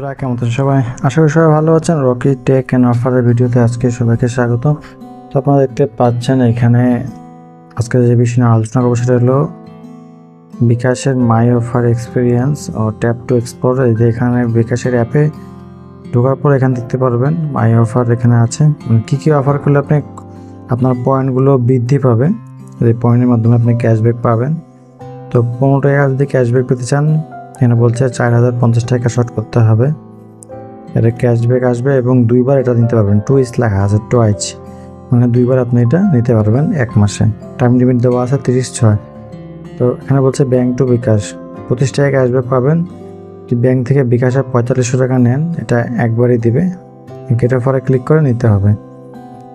বন্ধুরা কেমন আছেন সবাই? আশা করি সবাই ভালো আছেন। রকি টেক অ্যান্ড অফারের ভিডিওতে আজকে সবাইকে স্বাগত। তো আপনারা দেখতে পাচ্ছেন এখানে আজকে যে বিষয় নিয়ে আলোচনা করবো সেটা হলো বিকাশের মাই অফার এক্সপিরিয়েন্স ও ট্যাপ টু এক্সপ্লোর। এই যে এখানে বিকাশের অ্যাপে ঢোকার পর এখানে দেখতে পারবেন মাই অফার এখানে আছে, কী কী অফার করলে আপনি আপনার পয়েন্টগুলো বৃদ্ধি পাবে। এই পয়েন্টের মাধ্যমে আপনি ক্যাশব্যাক পাবেন। তো 15 টাকা যদি ক্যাশব্যাক পেতে চান, এখানে বলছে 4050 টাকা শর্ট করতে হবে, এটা ক্যাশব্যাক আসবে এবং দুইবার এটা নিতে পারবেন। টুইস লেখা আছে, টুয়াইচ মানে দুইবার আপনি এটা নিতে পারবেন এক মাসে। টাইম লিমিট দেওয়া আছে 30/6। তো এখানে বলছে ব্যাংক টু বিকাশ 25 টাকা ক্যাশব্যাক পাবেন। যদি ব্যাংক থেকে বিকাশে 4500 টাকা নেন, এটা একবারই দিবে। এটার পরে ক্লিক করে নিতে হবে।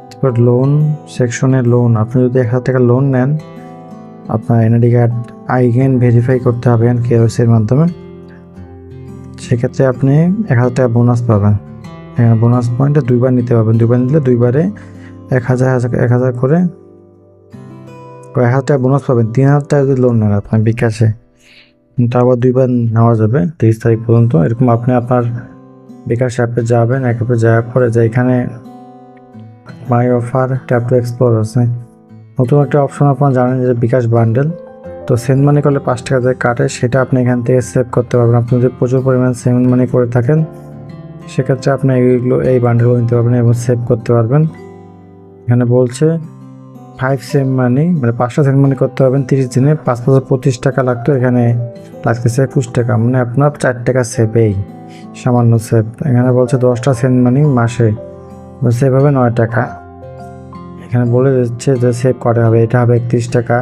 তারপর লোন সেকশনে লোন, আপনি যদি 1000 টাকা লোন নেন, আপনার এনআইডি কার্ড আইগেন ভেরিফাই করতে হবে কেওয়াইসির মাধ্যমে। সেক্ষেত্রে আপনি 1000 টাকা বোনাস পাবেন। এখানে বোনাস পয়েন্টে দুইবার নিতে পারবেন। দুইবার নিলে দুইবারে 1000 করে 1000 টাকা বোনাস পাবেন। 3000 টাকা যদি লোন নেন আপনার বিকাশে, তারপর দুইবার নেওয়া যাবে 30 তারিখ পর্যন্ত। এরকম আপনি আপনার বিকাশ অ্যাপে যাবেন, অ্যাপে যাওয়ার পরে যে এখানে মাই অফার ট্যাপ টু এক্সপ্লোর আছে, নতুন একটা অপশন আপনারা জানেন যে বিকাশ বান্ডেল। তো সেন্ড মানি করলে 5 টাকা যে কাটে, সেটা আপনি এখান থেকে সেভ করতে পারবেন। আপনি যদি প্রচুর পরিমাণে সেন্ড মানি করে থাকেন, সেক্ষেত্রে আপনি এই বান্ডেলগুলো নিতে পারবেন এবং সেভ করতে পারবেন। এখানে বলছে 5 সেন্ড মানি মানে 5টা সেন্ড মানি করতে পারবেন 30 দিনে। 5,025 টাকা লাগতো, এখানে লাগতেছে 21 টাকা, মানে আপনার 4 টাকা সেভেই, সামান্য সেভ। এখানে বলছে 10টা সেন্ড মানি মাসে সেভ হবে 9 টাকা। এখানে বলে দিচ্ছে যে সেভ করা হবে, এটা হবে 31 টাকা।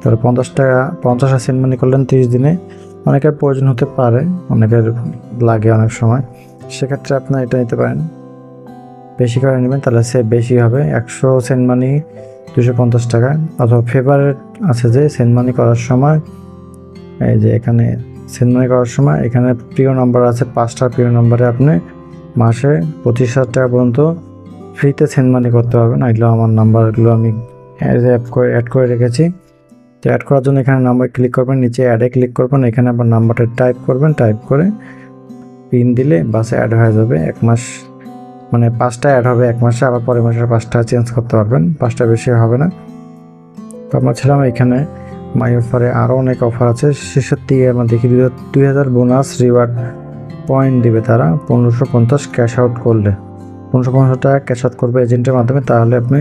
তাহলে 50টা সেন্ড মানি করলেন 30 দিনে। অনেকের প্রয়োজন হতে পারে, অনেকের লাগে অনেক সময়, সেক্ষেত্রে আপনার এটা নিতে পারেন। বেশি করে নেবেন তাহলে সেভ বেশি হবে। 100 সেন্ড মানি 250 টাকা। অথবা ফেভারিট আছে যে সেন্ড মানি করার সময়, এই যে এখানে সেন্ড মানি করার সময় এখানে প্রিয় নাম্বার আছে, 5টা প্রিয় নাম্বারে আপনি মাসে 25,000 টাকা পর্যন্ত ফ্রিতে সেন্ড মানি করতে পারবেন। এগুলো আমার নাম্বারগুলো আমি অ্যাড করে রেখেছি। তো অ্যাড করার জন্য এখানে নাম্বার ক্লিক করবেন, নিচে অ্যাডে ক্লিক করবেন, এখানে আবার নাম্বারটা টাইপ করবেন, টাইপ করে পিন দিলে বাসে অ্যাড হয়ে যাবে। 1 মাস মানে 5টা অ্যাড হবে 1 মাসে, আবার পরের মাসে 5টা চেঞ্জ করতে পারবেন, 5টা বেশি হবে না। তো আমরা ছিলাম এখানে মাই অফারে আরও অনেক অফার আছে। শেষের দিকে আমরা দেখি 2000 বোনাস রিওয়ার্ড পয়েন্ট দিবে তারা 1550 ক্যাশ আউট করলে। 1550 টাকা ক্যাশ আউট করবে এজেন্টের মাধ্যমে, তাহলে আপনি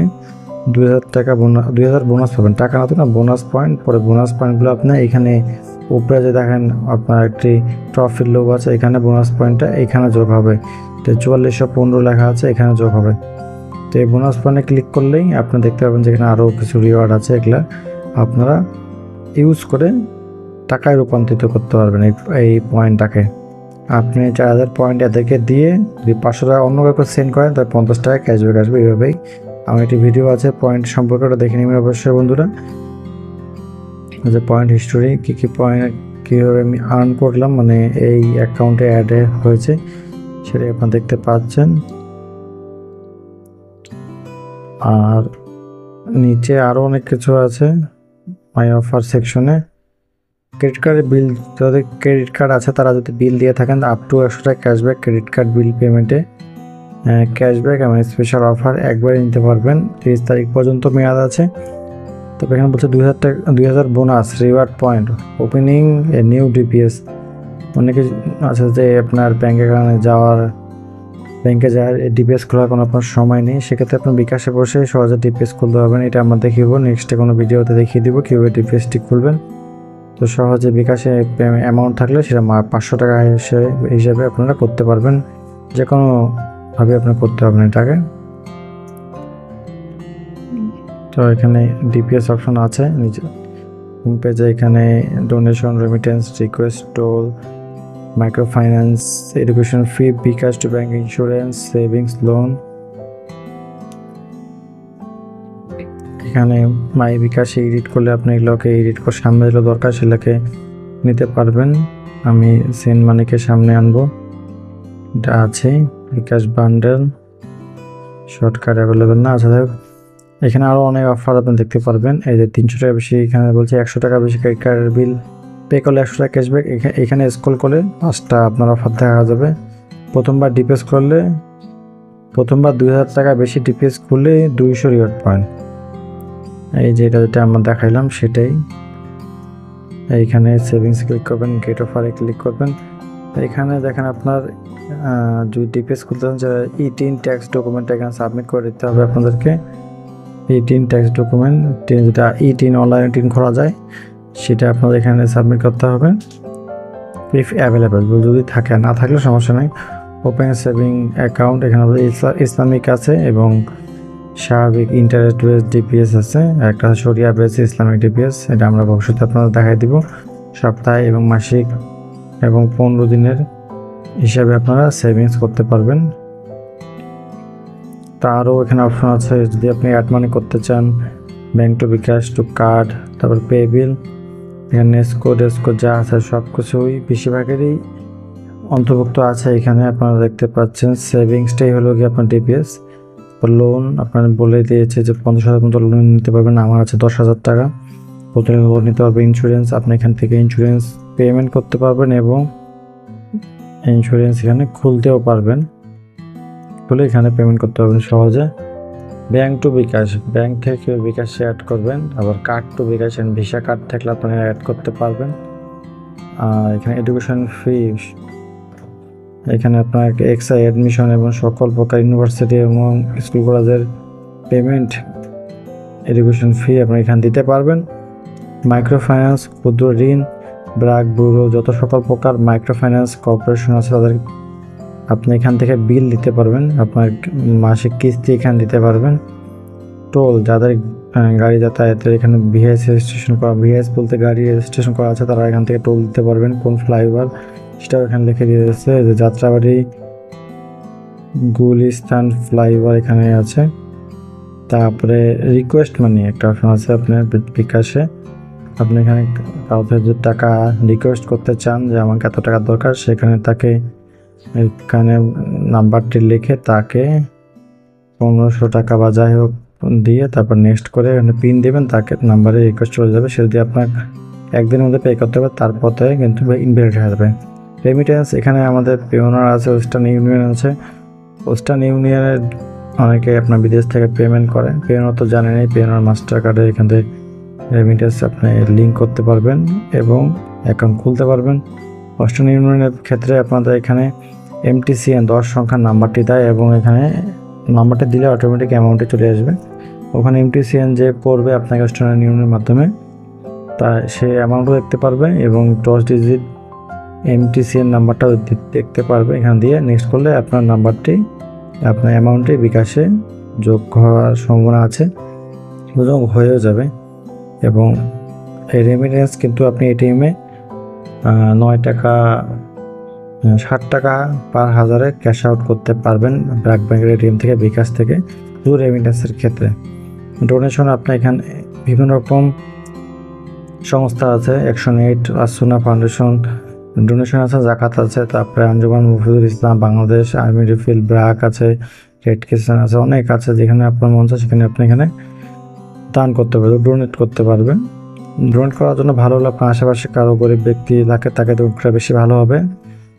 2000 টাকা 2000 বোনাস পাবেন। টাকা না তো না, বোনাস পয়েন্ট। পরে বোনাস পয়েন্টগুলো আপনি এখানে উপরে যে দেখেন আপনার একটি ট্রফির লোগো আছে, এখানে বোনাস পয়েন্টটা এখানে যোগ হবে। তো 4415 লেখা আছে, এখানে যোগ হবে। তো এই বোনাস পয়েন্টে ক্লিক করলেই আপনি দেখতে পাবেন যে এখানে আরও কিছু রিওয়ার্ড আছে, এগুলা আপনারা ইউজ করে টাকায় রূপান্তরিত করতে পারবেন। এই পয়েন্টটাকে আপনি 4000 পয়েন্ট এদেরকে দিয়ে যদি 500 টাকা অন্য কাউকে সেন্ড করেন, তাহলে 50 টাকা ক্যাশব্যাক আসবে। এইভাবেই আমার একটি ভিডিও আছে পয়েন্ট সম্পর্কে, ওটা দেখে নেবেন অবশ্যই বন্ধুরা। যে পয়েন্ট হিস্টোরি, কী পয়েন্ট কীভাবে আমি আর্ন করলাম, মানে এই অ্যাকাউন্টে অ্যাড হয়েছে, সেটাই আপনারা দেখতে পাচ্ছেন। আর নিচে আরও অনেক কিছু আছে মাই অফার সেকশনে। ক্রেডিট কার্ডের বিল, যাদের ক্রেডিট কার্ড আছে তারা যদি বিল দিয়ে থাকেন, আপ টু 100 টাকা ক্যাশব্যাক ক্রেডিট কার্ড বিল পেমেন্টে। ক্যাশব্যাক এবং স্পেশাল অফার একবারে নিতে পারবেন। 30 তারিখ পর্যন্ত মেয়াদ আছে। তবে এখানে বলছে 2000 bonus reward point opening a new DPS. অনেকে আছে যে আপনার ব্যাংকে যাওয়ার ডিপিএস খোলার কোনো আপনার সময় নেই, সেক্ষেত্রে আপনার বিকাশে বসে সহজে ডিপিএস খুলতে পারবেন। এটা আমরা দেখিয়ে নেক্সটে কোনো ভিডিওতে দেখিয়ে দিব কীভাবে ডিপিএসটি খুলবেন। তো সহজে বিকাশে অ্যামাউন্ট থাকলে সেটা 500 টাকা হিসেবে আপনারা করতে পারবেন। যে কোনোভাবে আপনার করতে পারবেন এটাকে। তো এখানে ডিপিএস অপশন আছে নিচে হোম পেজে। এখানে donation, remittance, request, toll, micro finance, education fee, bKash to bank, insurance, savings, loan. এখানে মাই বিকাশে এডিট করলে আপনি এগুলোকে এডিট করে সামনে যেগুলো দরকার সেগুলোকে নিতে পারবেন। আমি সেন্ড মানিকে সামনে আনবো, এটা আছে। বিকাশ বান্ডেল শর্টকাট অ্যাভেলেবেল না, আচ্ছা যাই হোক। এখানে আরও অনেক অফার আপনি দেখতে পারবেন। এই যে 300 টাকা বেশি, এখানে বলছে 100 টাকা বেশি ক্রেডিট কার্ডের বিল পে করলে 100 টাকা ক্যাশব্যাক। এখানে স্ক্রল করলে 5টা আপনার অফার দেখা যাবে। প্রথমবার ডিপিএস করলে প্রথমবার 2000 টাকা বেশি ডিপিএস করলে 200 রিওয়ার্ড পয়েন্ট। এই যেটা আমরা দেখাইলাম সেটাই। এইখানে সেভিংস ক্লিক করবেন, গেট অফারে ক্লিক করবেন। এখানে দেখেন আপনার যদি ডিপিএস করতে চান যে E3 ট্যাক্স ডকুমেন্ট এখানে সাবমিট করে দিতে হবে আপনাদেরকে। E3 ট্যাক্স ডকুমেন্ট যেটা E3 অনলাইন টিন করা যায় সেটা আপনাদের এখানে সাবমিট করতে হবে। ইফ অ্যাভেলেবেল যদি থাকে, না থাকলে সমস্যা নেই। ওপেন সেভিং অ্যাকাউন্ট, এখানে ইসলামিক আছে এবং স্বাভাবিক ইন্টারেস্ট বেস ডিপিএস আছে, একটা শরিয়া বেস ইসলামিক ডিপিএস। এটা আমরা ভবিষ্যতে আপনাদের দেখাই দিব। সপ্তাহে এবং মাসিক এবং 15 দিনের হিসাবে আপনারা সেভিংস করতে পারবেন। তারও এখানে অপশন আছে যদি আপনি অ্যাড মানি করতে চান, bank to bKash to card, তারপর পে বিল, এখানে নেস্কো ডেস্কো যা আছে সব কিছুই বেশিরভাগেরই অন্তর্ভুক্ত আছে এখানে। আপনারা দেখতে পাচ্ছেন সেভিংসটাই হলো কি আপনার ডিপিএস। লোন আপনার বলে দিয়েছে যে 50,000 মতো লোন নিতে পারবেন। আমার আছে 10,000 টাকা, প্রতিদিন লোন নিতে পারবেন। ইন্স্যুরেন্স আপনি এখান থেকে ইন্স্যুরেন্স পেমেন্ট করতে পারবেন এবং ইন্স্যুরেন্স এখানে খুলতেও পারবেন, খুলে এখানে পেমেন্ট করতে পারবেন সহজে। ব্যাংক টু বিকাশ, ব্যাংক থেকে বিকাশে অ্যাড করবেন। আবার card to bKash, visa card থাকলে আপনারা অ্যাড করতে পারবেন। আর এখানে এডুকেশন ফি, এখানে আপনার এক্সট্রা অ্যাডমিশন এবং সকল প্রকার ইউনিভার্সিটি এবং স্কুল কলেজের পেমেন্ট এডুকেশন ফি আপনি এখানে দিতে পারবেন। মাইক্রো ফাইন্যান্স, ক্ষুদ্র ঋণ, ব্র্যাক ব্যুরো, যত সকল প্রকার মাইক্রো ফাইন্যান্স কর্পোরেশন আছে তাদের আপনি এখান থেকে বিল দিতে পারবেন, আপনার মাসিক কিস্তি এখানে দিতে পারবেন। টোল, যাদের গাড়ি যাতায়াতের এখানে ভিএস রেজিস্ট্রেশন করা, ভিএস বলতে গাড়ি রেজিস্ট্রেশন করা আছে, তারা এখান থেকে টোল দিতে পারবেন। কোন ফ্লাইওভার সেটাও এখানে লিখে দিয়েছে, যে যাত্রাবাড়ি গুলিস্তান ফ্লাইওভার এখানে আছে। তারপরে রিকোয়েস্ট মানি একটা অপশন আছে আপনার বিকাশে, আপনি এখানে কাউকে যদি টাকা রিকোয়েস্ট করতে চান যে আমাকে এত টাকা দরকার, সেখানে তাকে এখানে নাম্বারটি লিখে তাকে 1500 টাকা বা যাই হোক দিয়ে তারপর নেক্সট করে এখানে পিন দেবেন, তাকে নাম্বারে রিকোয়েস্ট চলে যাবে। সে যদি আপনার একদিনের মধ্যে পে করতে হবে তারপর থেকে কিন্তু ইনভ্যালিড হয়ে যাবে। রেমিটেন্স, এখানে আমাদের পেওনার আছে, ওয়েস্টার্ন ইউনিয়ন আছে। ওয়েস্টার্ন ইউনিয়নের অনেকে আপনার বিদেশ থেকে পেমেন্ট করে, পেওনার তো জানেনই, পেওনার মাস্টার কার্ডে এখান থেকে রেমিটেন্স আপনি লিঙ্ক করতে পারবেন এবং অ্যাকাউন্ট খুলতে পারবেন। ওয়েস্টার্ন ইউনিয়নের ক্ষেত্রে আপনাদের এখানে MTCN 10 সংখ্যার নাম্বারটি দেয় এবং এখানে নাম্বারটি দিলে অটোমেটিক অ্যামাউন্টে চলে আসবে। ওখানে MTCN যে পড়বে আপনাকে ওয়েস্টার্ন ইউনিয়নের মাধ্যমে, তা সে অ্যামাউন্টও দেখতে পারবে এবং 10 ডিজিট MTCN নাম্বারটাও দেখতে পারবে। এখানে দিয়ে নেক্সট করলে আপনার নাম্বারটি আপনার অ্যামাউন্টে বিকাশে যোগ হওয়ার সম্ভাবনা আছে, যোগ হয়েও যাবে। এবং এই রেমিটেন্স কিন্তু আপনি এটিএমে 9 টাকা 60 টাকা পার হাজারে ক্যাশ আউট করতে পারবেন ব্র্যাক ব্যাংকের এটিএম থেকে, বিকাশ থেকে, শুধু রেমিটেন্সের ক্ষেত্রে। ডোনেশন আপনার এখানে বিভিন্ন রকম সংস্থা আছে, action aid, Asuna foundation, donation আছে, জাকাত আছে, তারপরে আঞ্জুমান মুফিদুল ইসলাম বাংলাদেশ, আর্মি রিফিল, ব্র্যাক আছে, রেড কিচেন আছে, অনেক আছে। যেখানে আপনার মন চায় সেখানে আপনি এখানে দান করতে পারবেন, ডোনেট করতে পারবেন। ডোনেট করার জন্য ভালো হলে আপনার আশেপাশে কারো গরিব ব্যক্তি থাকে, তাকে ডোনেট করা বেশি ভালো হবে।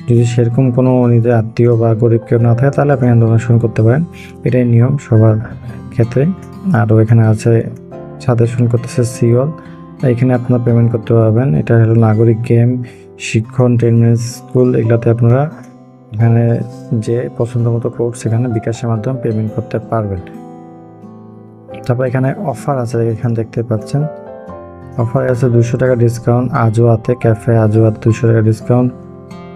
যদি সেরকম কোনো নিজের আত্মীয় বা গরিব কেউ না থাকে তাহলে আপনি ডোনেশন করতে পারেন, এটাই নিয়ম সবার ক্ষেত্রে। আরও এখানে আছে সাজেশন করতেছে সিওল, এখানে আপনারা পেমেন্ট করতে পারবেন। এটা হলো নাগরিক গেম, শিক্ষণ, 10 মিনিটস স্কুল, এগুলাতে আপনারা এখানে যে পছন্দ মতো কোর্স সেখানে বিকাশের মাধ্যমে পেমেন্ট করতে পারবেন। তারপর এখানে অফার আছে, এখানে দেখতে পাচ্ছেন অফার আছে 200 টাকা ডিসকাউন্ট, আজওয়াতে ক্যাফে আজওয়াতে 200 টাকা ডিসকাউন্ট,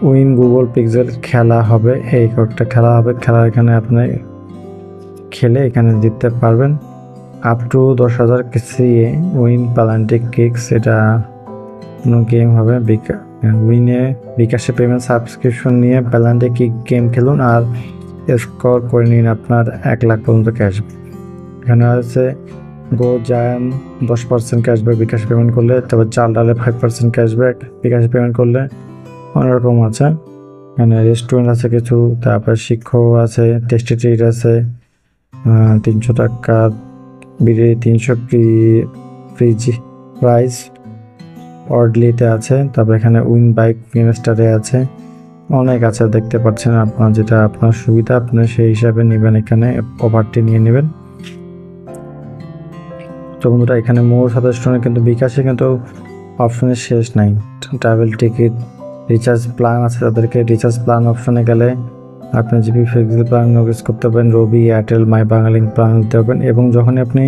উইন গুগল পিক্সেল খেলা হবে, এই কয়েকটা খেলা হবে, খেলা এখানে আপনি খেলে এখানে জিততে পারবেন। আপ টু 10,000 সিএ উইন প্যালান্টিক কিক্স, এটা কোনো গেম হবে। উইনে বিকাশে পেমেন্ট সাবস্ক্রিপশন নিয়ে প্যালান্টিক কিক গেম খেলুন আর স্কোর করে নিন আপনার 1 লাখ পর্যন্ত ক্যাশব্যাক। এখানে আছে গো জায়ান 10% ক্যাশব্যাক বিকাশে পেমেন্ট করলে, তারপর চাল ডালে 5% ক্যাশব্যাক বিকাশে পেমেন্ট করলে, অনেক রকম আছে। এখানে রেস্টুরেন্ট আছে কিছু, তারপর শিক্ষক আছে, টেস্টি ট্রিট আছে, 300 টাকার বিরিয়ানি 300 ফ্রিজ প্রাইস অর্ডলিতে আছে। তারপর এখানে উইন বাইক ফিনস্টারে আছে, অনেক আছে দেখতে পাচ্ছেন, আপনার যেটা আপনার সুবিধা আপনি সেই হিসাবে নেবেন, এখানে অফারটি নিয়ে নেবেন। তো বন্ধুরা এখানে মোর সাজেশনে কিন্তু বিকাশে কিন্তু অপশনের শেষ নাই। ট্রাভেল টিকিট, রিচার্জ প্ল্যান আছে, তাদেরকে রিচার্জ প্ল্যান অপশনে গেলে আপনি জিবি ফ্লেক্সিবল প্ল্যান ইউজ করতে পারবেন, রবি, এয়ারটেল, মাই বাংলালিংক প্ল্যান নিতে পারবেন। এবং যখনই আপনি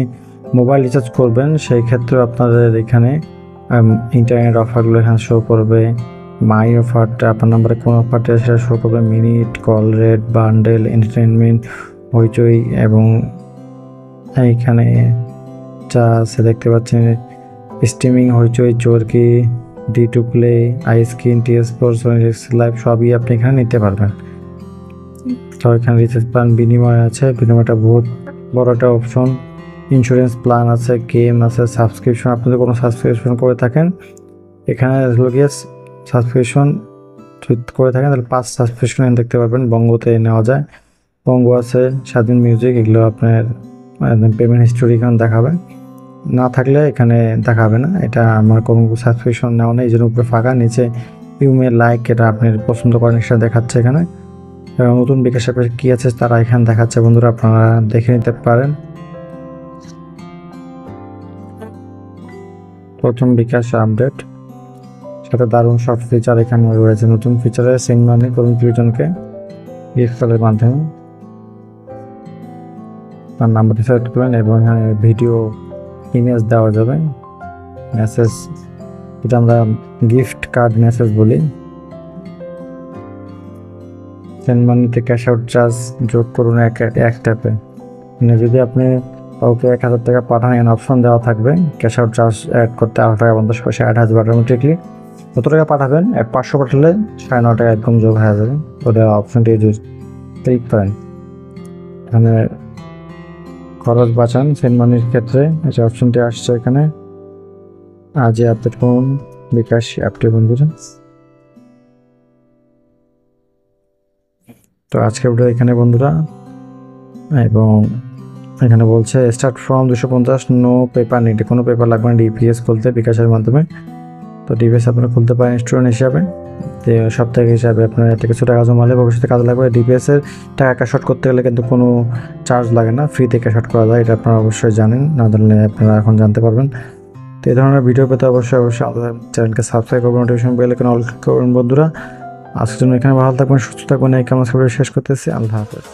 মোবাইল রিচার্জ করবেন সেই ক্ষেত্রে আপনাদের এখানে ইন্টারনেট অফারগুলো এখানে শো করবে। মাই অফারটা আপনার নাম্বারে কোন অফারটা সেটা শো করবে, minute, call rate, bundle, entertainment, হইচই এবং এইখানে যা আছে দেখতে পাচ্ছেন স্ট্রিমিং, হইচই, চরকি, ডি2 প্লে, আইস্ক্রিন, টিএস স্পোর্টস, লাইভ সবই আপনি এখানে নিতে পারবেন। তো এখানে রিচার্জ প্ল্যান বিনিময় আছে, বিনিময়টা বহুত বড় একটা অপশন। ইন্স্যুরেন্স প্ল্যান আছে, গেম আছে, সাবস্ক্রিপশন, আপনি যদি কোনো সাবস্ক্রিপশন করে থাকেন এখানে সাবস্ক্রিপশন করে থাকেন তাহলে 5 সাবস্ক্রিপশন দেখতে পারবেন। বঙ্গতে নেওয়া যায়, বঙ্গ আছে, স্বাধীন মিউজিক, এগুলো আপনার পেমেন্ট হিস্টোরি এখানে দেখাবে, না থাকলে এখানে দেখাবে না। এটা আমার কোনো সাবস্ক্রিপশন নেওয়া নেই, এই জন্য উপরে ফাঁকা, নিচে ইউমেল, লাইক, এটা আপনি পছন্দ করেন সেটা দেখাচ্ছে এখানে। এবং নতুন বিকাশ অ্যাপে কী আছে তারা এখানে দেখাচ্ছে, বন্ধুরা আপনারা দেখে নিতে পারেন। প্রথম বিকাশ আপডেট, সাথে দারুণ সব ফিচার এখানে রয়েছে। নতুন ফিচারে সেন্ড মানি করুন প্রিয়জনকে গিফট কলের মাধ্যমে, তার নাম্বারটি সিলেক্ট করবেন এবং এখানে ভিডিও, ইমেজ দেওয়া যাবে, মেসেজ, এটা আমরা গিফট কার্ড মেসেজ বলি। সেন্ড মানিতে ক্যাশ আউট চার্জ যোগ করুন এক ট্যাপে, মানে যদি আপনি কাউকে 1000 টাকা পাঠান এখানে অপশন দেওয়া থাকবে ক্যাশ আউট চার্জ অ্যাড করতে 8 টাকা 50 পয়সা অ্যাড আসবে অটোমেটিকলি। কত টাকা পাঠাবেন, 500 পাঠালে 9.5 টাকা একদম যোগ হয়ে যাবে। ওটা অপশনটি ক্লিক করেন, এখানে খরচ বাঁচান সেন্ড মানির ক্ষেত্রে, এই অপশনটি আসছে এখানে। আজই আপডেট করুন বিকাশ অ্যাপটি বন্ধুরা। তো আজকে ভিডিও এখানে বন্ধুরা, এবং এখানে বলছে start from 250, no paper need, কোনো পেপার লাগবে না ডিপিএস খুলতে বিকাশের মাধ্যমে। তো ডিপিএস আপনারা খুলতে পারেন স্টুডেন্ট হিসাবে, তো সপ্তাহে হিসাবে আপনার একটা কিছু টাকা জমালে ভবিষ্যতে কাজে লাগবে। ডিপিএসের টাকা ক্যাশ আউট করতে গেলে কিন্তু কোনো চার্জ লাগে না, ফ্রিতে ক্যাশ আউট করা যায়, এটা আপনারা অবশ্যই জানেন, না জানলে আপনারা এখন জানতে পারবেন। তো এই ধরনের ভিডিও পেতে অবশ্যই আমাদের চ্যানেলকে সাবস্ক্রাইব করবেন, নোটিফিকেশন বেল আইকন অল করবেন বন্ধুরা। আজকের জন্য এখানে ভালো থাকবেন, সুস্থ থাকবেন, এই কামনা শেষ করতেছি। আল্লাহ হাফেজ।